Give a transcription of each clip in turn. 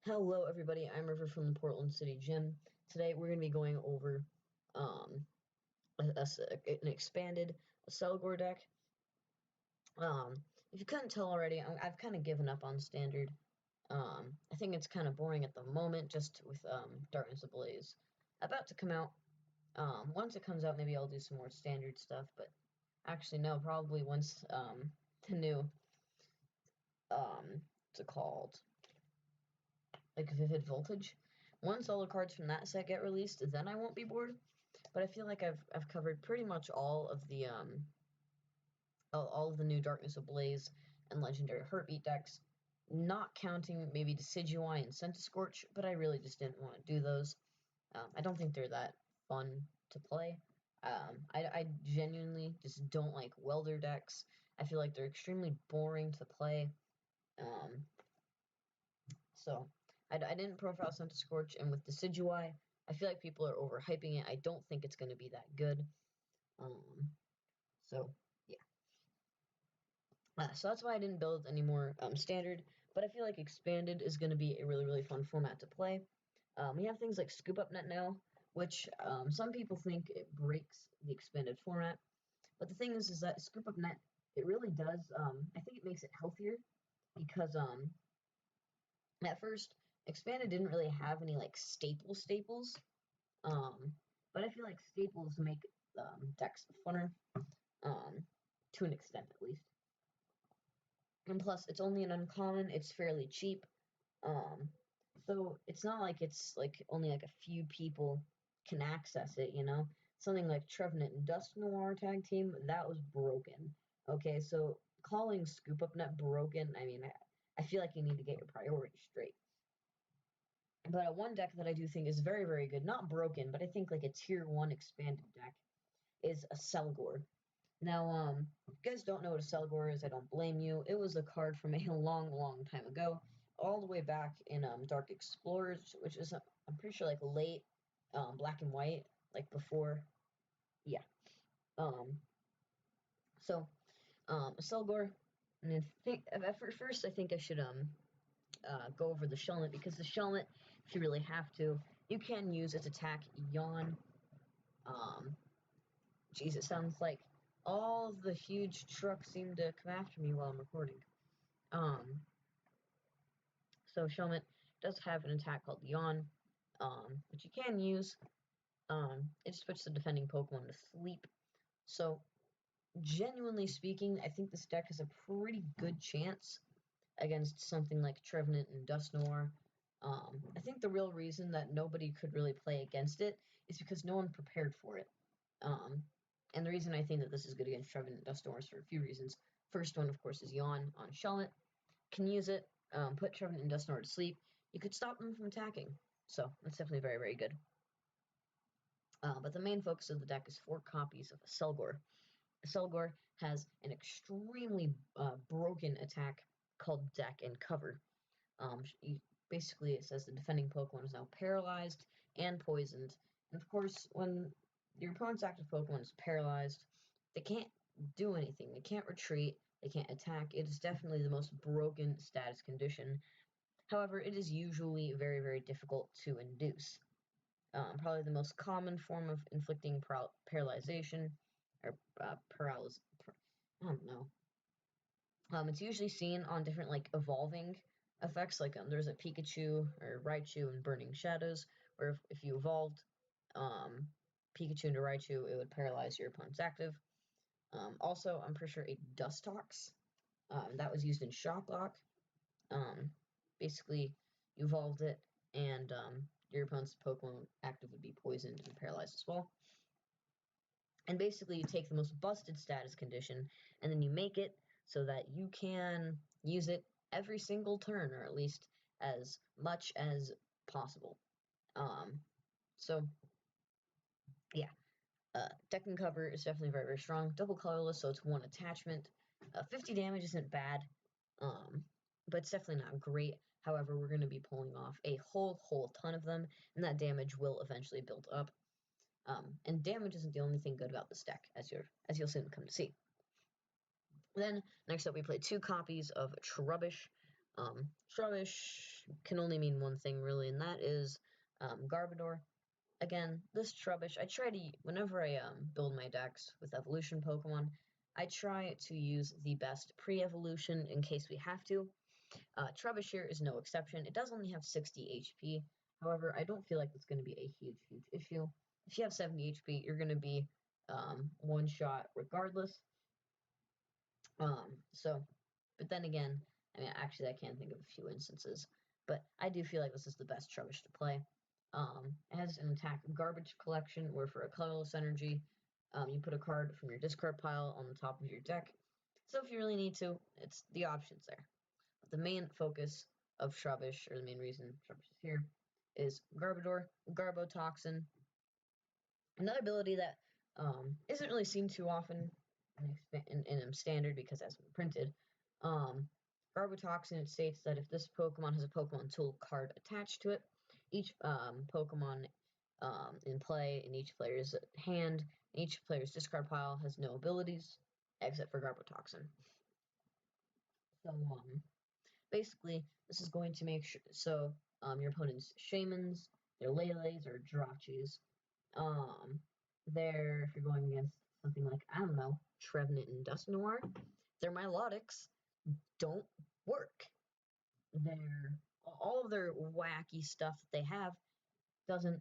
Hello, everybody. I'm River from the Portland City Gym. Today, we're going to be going over an expanded Accelgor deck. If you couldn't tell already, I've kind of given up on Standard. I think it's kind of boring at the moment, just with Darkness Ablaze about to come out. Once it comes out, maybe I'll do some more Standard stuff, but actually, no, probably once the new, what's it called? Like Vivid Voltage. Once all the cards from that set get released, then I won't be bored. But I feel like I've covered pretty much all of the new Darkness Ablaze and Legendary Heartbeat decks, not counting maybe Decidueye and Centiskorch, but I really just didn't want to do those. I don't think they're that fun to play. I genuinely just don't like welder decks. I feel like they're extremely boring to play. Um, so I didn't profile Centiskorch, and with Decidueye, I feel like people are overhyping it. I don't think it's going to be that good. So yeah. So that's why I didn't build any more standard, but I feel like expanded is going to be a really fun format to play. We have things like Scoop Up Net now, which some people think it breaks the expanded format, but the thing is that Scoop Up Net, it really does. I think it makes it healthier because at first expanded didn't really have any like staples, um, but I feel like staples make decks funner, um, to an extent at least. And plus, it's only an uncommon. It's fairly cheap. Um, so it's not like it's like only like a few people can access it. Something like Trevenant and Dust Noir tag team that was broken. Okay, so calling Scoop Up Net broken, I mean, I feel like you need to get your priorities straight. But one deck that I do think is very good, not broken, but I think like a tier 1 expanded deck is Accelgor. Now, if you guys don't know what Accelgor is, I don't blame you. It was a card from a long time ago, all the way back in Dark Explorers, which is, I'm pretty sure, like late Black and White, like before, yeah. Um, so, Accelgor, and first I think I should go over the Shellnet, because the Shellnet, if you really have to, you can use its attack, Yawn. Um, Geez, it sounds like all the huge trucks seem to come after me while I'm recording. Um, so Shellmet does have an attack called Yawn, which you can use. It just puts the defending Pokemon to sleep. So, genuinely speaking, I think this deck has a pretty good chance against something like Trevenant and Dust Noir. I think the real reason that nobody could really play against it is because no one prepared for it. Um, and the reason I think that this is good against Trevenant and Dust Noir is for a few reasons. First one, of course, is Yawn on Shellnet. Can use it, put Trevenant and Dust Noir to sleep. You could stop them from attacking. So that's definitely very good. But the main focus of the deck is 4 copies of Accelgor. Accelgor has an extremely broken attack called Deck and Cover. Basically, it says the defending Pokemon is now paralyzed and poisoned. And of course, when your opponent's active Pokemon is paralyzed, they can't do anything. They can't retreat. They can't attack. It is definitely the most broken status condition. However, it is usually very difficult to induce. Probably the most common form of inflicting paralyzation, or paralysis. I don't know. It's usually seen on different like evolving effects. Like there's a Pikachu or Raichu in Burning Shadows, where if you evolved Pikachu into Raichu, it would paralyze your opponent's active. Also, I'm pretty sure a Dustox that was used in Shock Lock. Basically, you evolved it, and your opponent's Pokemon active would be poisoned and paralyzed as well. And basically, you take the most busted status condition, and then you make it so that you can use it every single turn, or at least as much as possible. So, yeah. Deck and Cover is definitely very strong. Double colorless, so it's 1 attachment. 50 damage isn't bad, but it's definitely not great. However, we're going to be pulling off a whole ton of them, and that damage will eventually build up. And damage isn't the only thing good about this deck, as you'll soon come to see. Then, next up, we played 2 copies of Trubbish. Trubbish, which can only mean one thing really, and that is Garbodor. Again, this Trubbish, I try to, whenever I build my decks with evolution Pokemon, I try to use the best pre-evolution in case we have to. Trubbish here is no exception. It does only have 60 HP. However, I don't feel like it's going to be a huge issue. If you have 70 HP, you're going to be one shot regardless. But then again, I mean, actually, I can't think of a few instances. But I do feel like this is the best Trubbish to play. It has an attack garbage collection, where for a colorless energy, you put a card from your discard pile on the top of your deck. So if you really need to, it's the options there. But the main focus of Trubbish, or the main reason Trubbish is here, is Garbodor, Garbotoxin. Another ability that isn't really seen too often in Standard because it hasn't been printed. Garbotoxin, it states that if this Pokemon has a Pokemon Tool card attached to it, each Pokemon in play in each player's hand, each player's discard pile has no abilities except for Garbotoxin. So basically, this is going to make sure your opponent's Shaymins, their Lele's, or Jirachis, if you're going against something like, I don't know, Trevenant and Dusknoir, their Milotics don't work. All of their wacky stuff that they have doesn't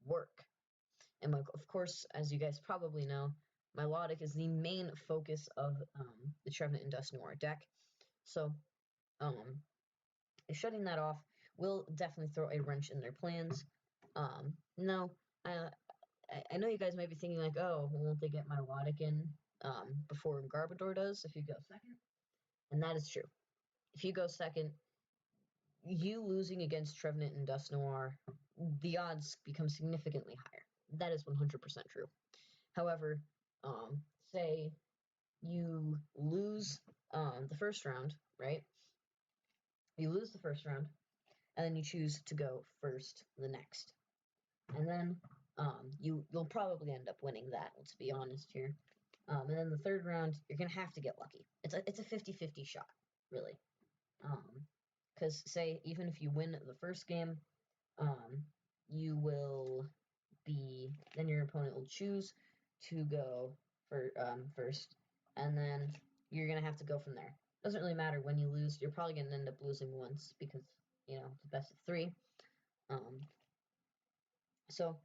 work. And of course, as you guys probably know, Milotic is the main focus of the Trevenant and Dusknoir deck. So shutting that off will definitely throw a wrench in their plans. No, I know you guys might be thinking like, oh, won't they get Milotic in before Garbodor does if you go second? And that is true. If you go second, you losing against Trevenant and Dusknoir, the odds become significantly higher. That is 100% true. However, say you lose the first round, right? You lose the first round, and then you choose to go first the next. And then you'll probably end up winning that, let's be honest here. And then the third round, you're going to have to get lucky. It's a 50-50 shot, really. Because say, even if you win the first game, you will then your opponent will choose to go first, and then you're going to have to go from there. Doesn't really matter when you lose. You're probably going to end up losing once because, it's a best of 3. So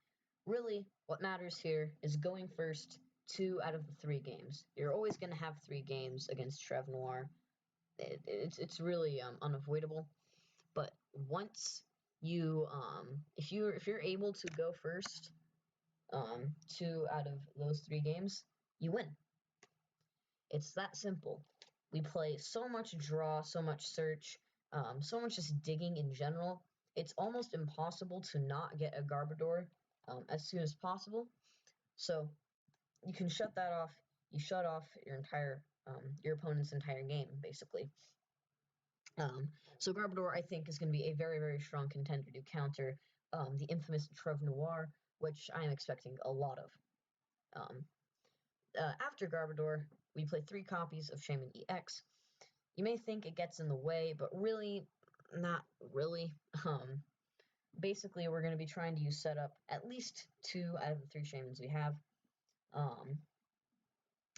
really what matters here is going first 2 out of the 3 games. You're always going to have 3 games against Trevnoir. It's really unavoidable. But once you if you're able to go first 2 out of those 3 games, you win. It's that simple. We play so much draw, so much search, so much just digging in general. It's almost impossible to not get a Garbodor as soon as possible. So you can shut that off. You shut off your opponent's entire game, basically. So Garbodor, I think, is going to be a very, very strong contender to counter the infamous Trevnoir, which I am expecting a lot of. After Garbodor, we play 3 copies of Shaymin EX. You may think it gets in the way, but really, not really. Basically, we're going to be trying to use setup at least 2 out of the 3 Shaymins we have.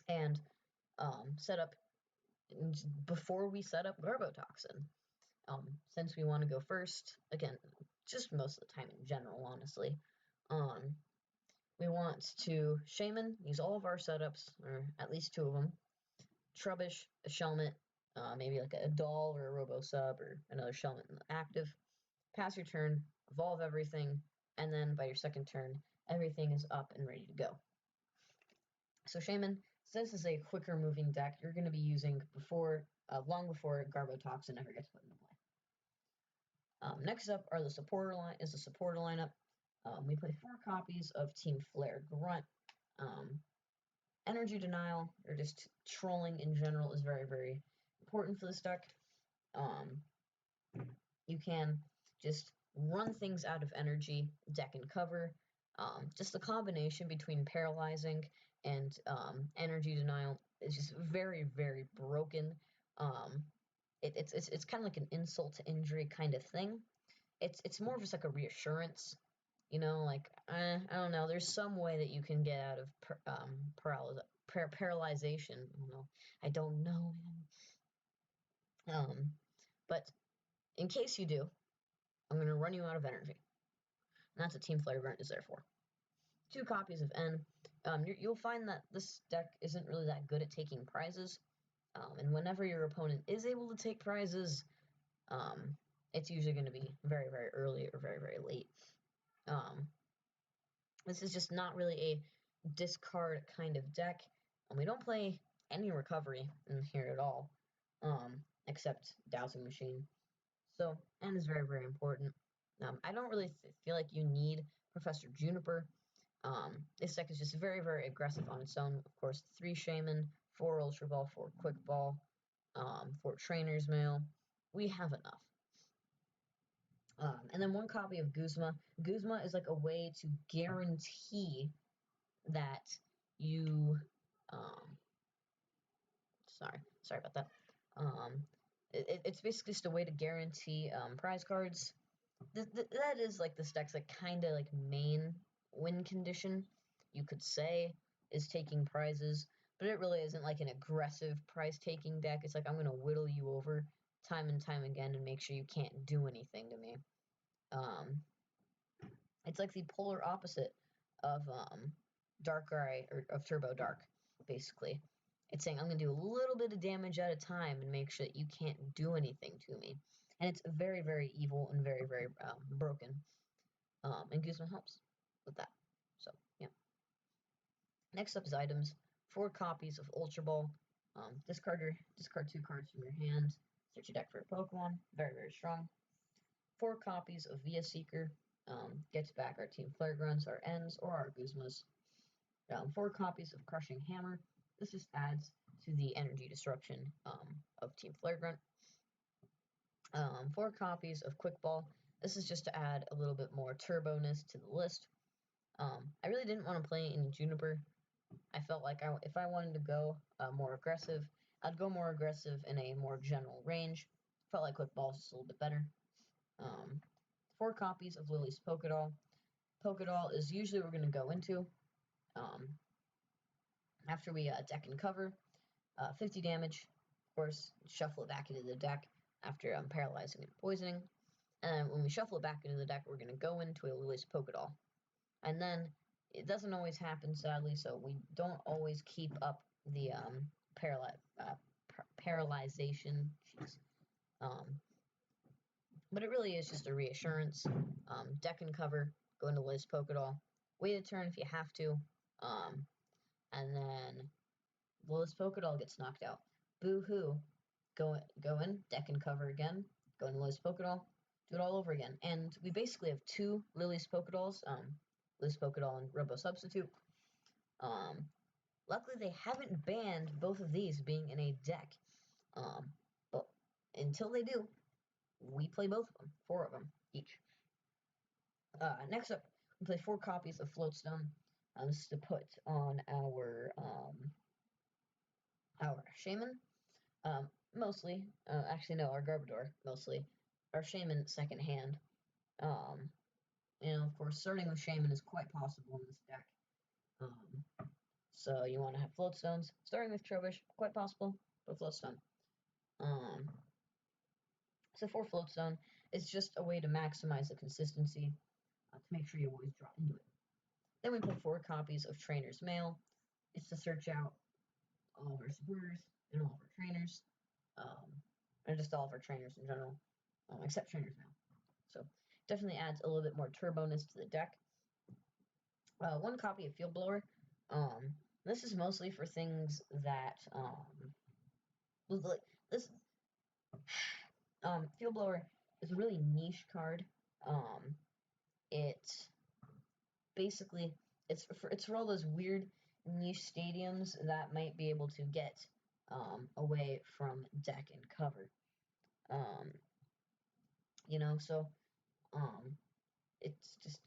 And set up before we set up Garbotoxin. Since we want to go first, again, just most of the time in general, honestly. We want to Shaymin, use all of our setups, or at least 2 of them. Trubbish, a Shelmet, maybe like a Doll or a Robo Sub or another Shelmet active. Pass your turn, evolve everything, and then by your second turn, everything is up and ready to go. So Shaymin, since this is a quicker moving deck, you're going to be using long before Garbotoxin ever gets put into play. Next up are the supporter lineup. We play 4 copies of Team Flare Grunt. Energy Denial, or just trolling in general, is very, very important for this deck. You can just run things out of energy, deck and cover. Just the combination between paralyzing and energy denial is just very, very broken. it's kind of like an insult to injury kind of thing. It's more of just like a reassurance, you know, like I don't know. There's some way that you can get out of paralyzation. I don't know, man. But in case you do, I'm gonna run you out of energy. And that's what Team Flagrant is there for. 2 copies of N. You'll find that this deck isn't really that good at taking prizes. And whenever your opponent is able to take prizes, it's usually going to be very, very early or very, very late. This is just not really a discard kind of deck. And we don't play any recovery in here at all, except Dowsing Machine. So, N is very, very important. I don't really feel like you need Professor Juniper. This deck is just very, very aggressive on its own. Of course, 3 Shaman, 4 Ultra Ball, 4 Quick Ball, 4 Trainer's Mail. We have enough. And then 1 copy of Guzma. Guzma is like a way to guarantee that you, sorry about that. It's basically just a way to guarantee prize cards. That is like this deck's like kind of like main win condition, you could say, is taking prizes, but it really isn't like an aggressive prize taking deck. It's like I'm gonna whittle you over time and time again and make sure you can't do anything to me. It's like the polar opposite of Darkrai or of Turbo Dark, basically. It's saying I'm gonna do a little bit of damage at a time and make sure that you can't do anything to me. And it's very, very evil and very, very broken. And Guzman helps with that. So, yeah. Next up is items. 4 copies of Ultra Ball. Discard 2 cards from your hand. Search your deck for a Pokemon. Very, very strong. 4 copies of Via Seeker. Gets back our Team Flare Grunts, our Ends, or our Guzmas. 4 copies of Crushing Hammer. This just adds to the energy destruction of Team Flare Grunt. 4 copies of Quick Ball. This is just to add a little bit more turbo-ness to the list. I really didn't want to play any Juniper. I felt like if I wanted to go more aggressive, I'd go more aggressive in a more general range. Felt like Quick Ball is just a little bit better. 4 copies of Lily's Pokédoll. Pokédoll is usually what we're going to go into. After we deck and cover, 50 damage. Of course, shuffle it back into the deck after paralyzing and poisoning. And when we shuffle it back into the deck, we're going to go into a Lily's Pokédoll. And then it doesn't always happen, sadly, so we don't always keep up the paralyzation. But it really is just a reassurance. Deck and cover, go into Lily's Pokédoll. Wait a turn if you have to. And then Lily's Pokédoll gets knocked out. Boo-hoo. Go in, deck and cover again. Go into Lily's Pokédoll. Do it all over again. And we basically have 2 Lily's Pokédolls. Lily's Pokédoll and Robo Substitute. Luckily, they haven't banned both of these being in a deck. But until they do, we play both of them. 4 of them each. Next up, we play 4 copies of Floatstone. This is to put on our Shaman. Mostly. Actually, no, our Garbodor, mostly. Our Shaman second hand. And of course, starting with Shaman is quite possible in this deck. So you want to have Floatstones. Starting with Trubbish, quite possible, but Floatstone. So for Floatstone, it's just a way to maximize the consistency to make sure you always draw into it. Then we play 4 copies of Trainer's Mail. It's to search out all of our supporters and all of our trainers, and just all of our trainers in general, except Trainer's Mail. So definitely adds a little bit more turbo-ness to the deck. 1 copy of Field Blower. This is mostly for things that this Field Blower is a really niche card. It basically it's for all those weird niche stadiums that might be able to get away from deck and cover. So it's just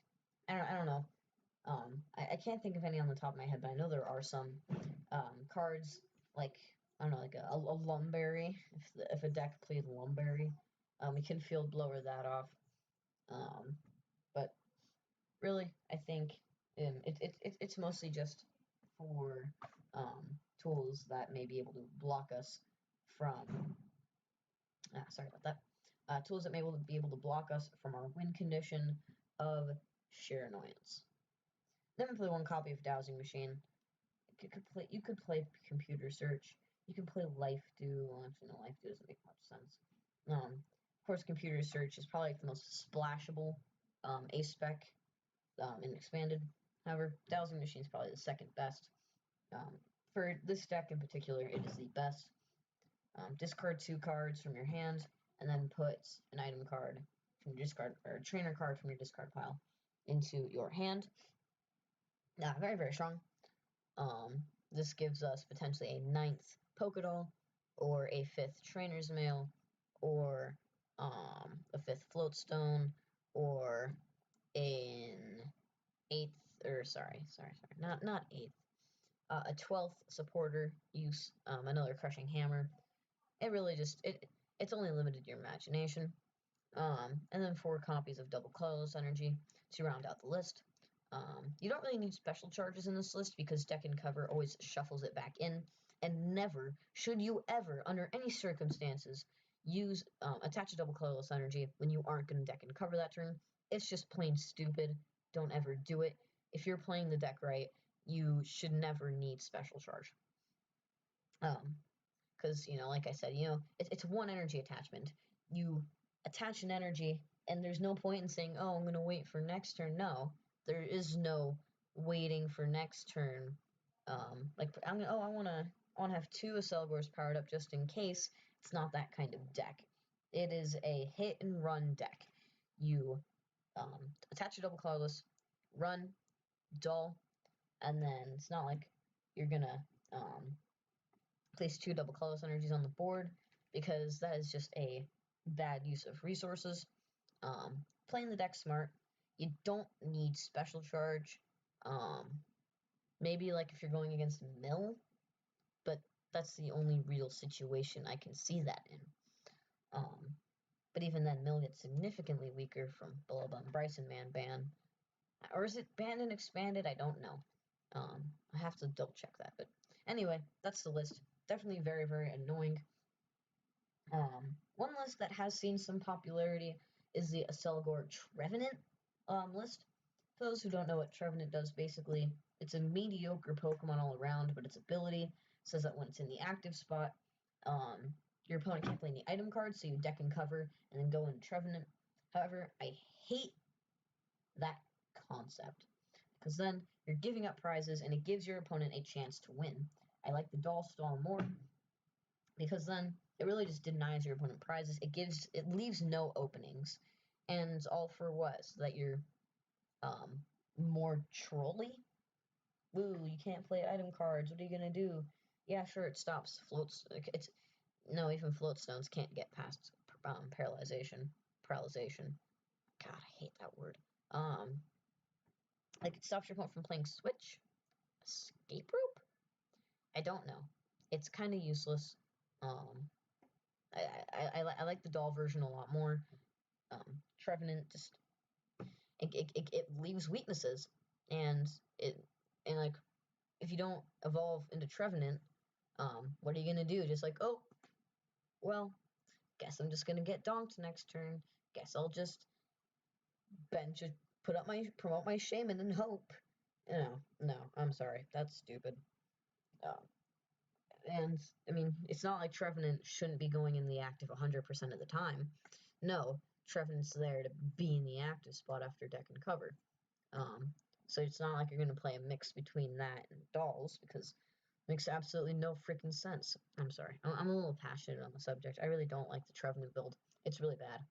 I don't know. I can't think of any on the top of my head, but I know there are some cards like I don't know, like a Lumberry. If a deck played Lumberry, we can field blower that off. But really, I think it's mostly just for tools that may be able to block us from. Sorry about that. Tools that may be able to block us from our win condition of sheer annoyance. Then we play one copy of Dowsing Machine. You could play Computer Search. You can play Life Do. Well, actually, no, Life Do doesn't make much sense. Of course, Computer Search is probably like the most splashable A-spec in Expanded. However, Dowsing Machine is probably the second best. For this deck in particular, it is the best. Discard 2 cards from your hand, and then put an item card from your discard, or a trainer card from your discard pile into your hand. Very, very strong. This gives us potentially a 9th Pokédoll, or a 5th Trainer's Mail, or a 5th Floatstone, or an 8th, or sorry, not 8th, a 12th Supporter use, another Crushing Hammer. It really just, it's only limited your imagination. And then 4 copies of Double Colorless Energy to round out the list. You don't really need special charges in this list because Deck and Cover always shuffles it back in, and never should you ever, under any circumstances, use attach a Double Colorless Energy when you aren't going to Deck and Cover that turn. It's just plain stupid. Don't ever do it. If you're playing the deck right, you should never need special charge. Because, like I said, it's one energy attachment. You attach an energy, and there's no point in saying, oh, I'm going to wait for next turn. No, there is no waiting for next turn. Like, I want to have 2 Accelgors powered up just in case. It's not that kind of deck. It is a hit and run deck. You attach a Double Colorless, run, dull, and then it's not like you're going to place 2 Double Colorless Energies on the board, because that is just a bad use of resources. Playing the deck smart, you don't need special charge. Maybe like if you're going against Mill, but that's the only real situation I can see that in. But even then, Mill gets significantly weaker from Billabong Bryson Man ban. Or is it banned and expanded? I don't know. I have to double check that. But anyway, that's the list. Definitely very, very annoying. One list that has seen some popularity is the Accelgor Trevenant list. For those who don't know what Trevenant does, basically, it's a mediocre Pokemon all around, but its ability says that when it's in the active spot, your opponent can't play any item cards, so you deck and cover, and then go into Trevenant. However, I hate that concept, because then you're giving up prizes, and it gives your opponent a chance to win. I like the Doll Stall more, because then it really just denies your opponent prizes. It leaves no openings, and all for what? So that you're more trolly. Woo, you can't play item cards. What are you gonna do? Yeah, sure, it stops floats. It's no, even floatstones can't get past paralyzation. God, I hate that word. Like, it stops your opponent from playing Switch. Escape rope? I don't know. It's kind of useless. I like the doll version a lot more. Trevenant just it leaves weaknesses, and like, if you don't evolve into Trevenant, what are you gonna do? Just like, oh, well, guess I'm just gonna get donked next turn. Guess I'll just bench it, promote my shaman and hope. No, I'm sorry, that's stupid. And I mean, it's not like Trevenant shouldn't be going in the active 100% of the time. No, Trevenant's there to be in the active spot after deck and cover. So it's not like you're going to play a mix between that and dolls, because it makes absolutely no freaking sense. I'm sorry. I'm a little passionate on the subject. I really don't like the Trevenant build. It's really bad.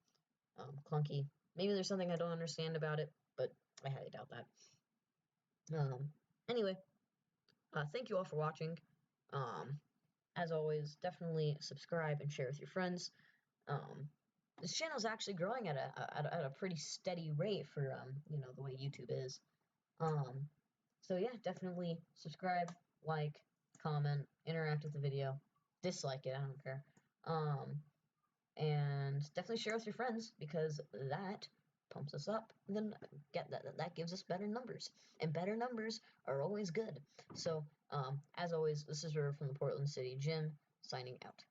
Clunky. Maybe there's something I don't understand about it, but I highly doubt that. Anyway, thank you all for watching. As always, definitely subscribe and share with your friends. This channel is actually growing at a pretty steady rate for the way YouTube is. So yeah, definitely subscribe, like, comment, interact with the video. dislike it. I don't care. And definitely share with your friends because that pumps us up. And then that gives us better numbers, and better numbers are always good. So, as always, this is River from the Portland City Gym signing out.